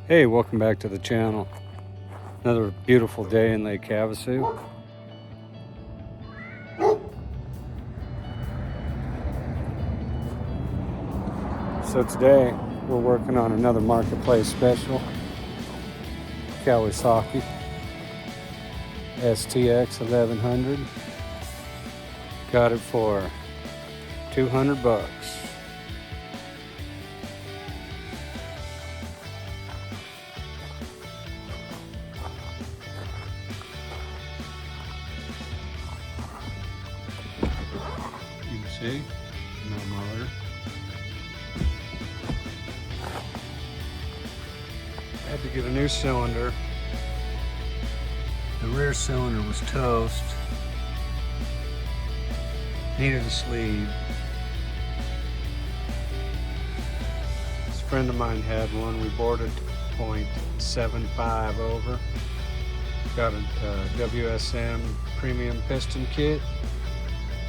Hey, welcome back to the channel. Another beautiful day in Lake Havasu. So today we're working on another marketplace special. Kawasaki STX 1100. Got it for 200 bucks. You can see, no motor. Had to get a new cylinder. The rear cylinder was toast. Needed a sleeve. This friend of mine had one. We boarded 0.75 over. Got a WSM premium piston kit.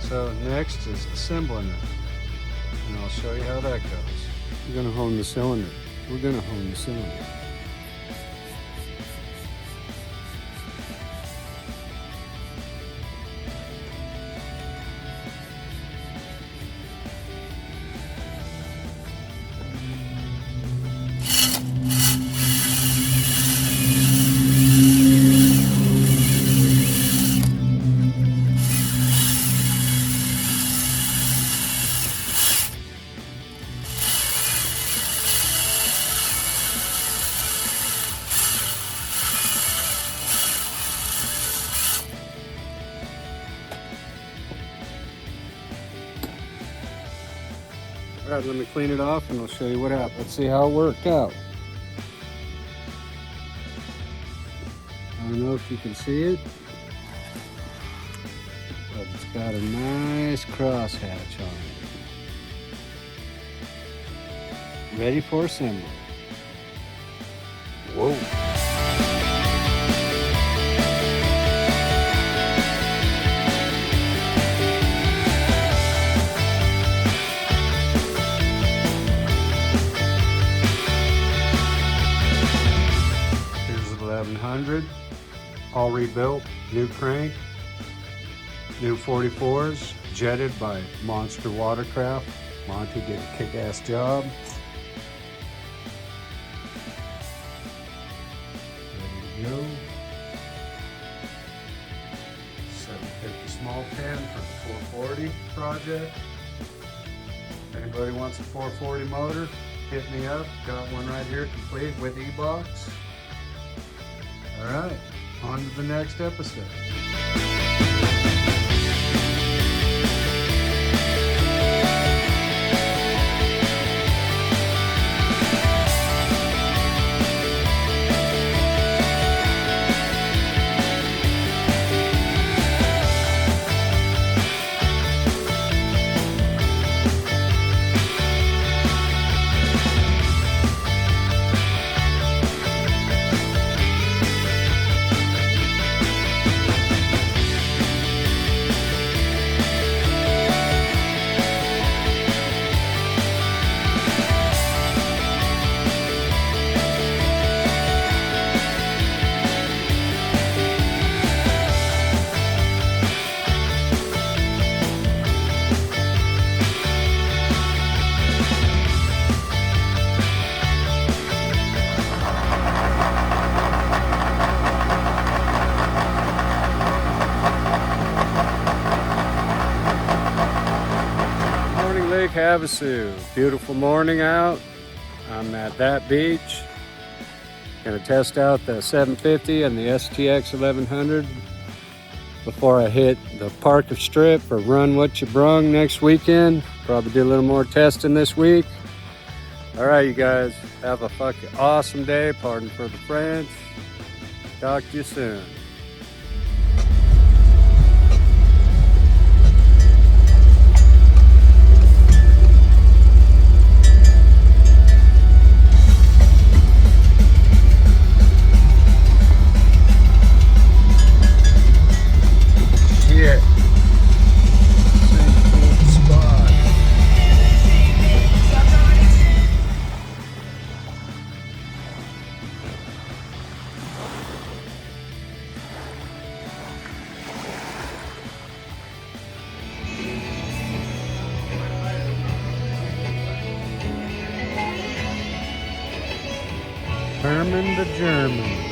So next is assembling it. And I'll show you how that goes. We're gonna hone the cylinder. We're gonna hone the cylinder. All right, let me clean it off and I'll show you what happened. Let's see how it worked out. I don't know if you can see it, but it's got a nice crosshatch on it. Ready for assembly. Whoa. Here's the 1100, all rebuilt, new crank, new 44s, jetted by Monster Watercraft. Monty did a kick-ass job. Ready to go. 750 small pen for the 440 project. If anybody wants a 440 motor, hit me up. Got one right here complete with e-box. All right, on to the next episode. Lake Havasu. Beautiful morning out. I'm at that beach. Gonna test out the 750 and the STX 1100 before I hit the Parker Strip or Run What You Brung next weekend. Probably do a little more testing this week. All right, you guys, have a fucking awesome day. Pardon for the French. Talk to you soon. Herman the German.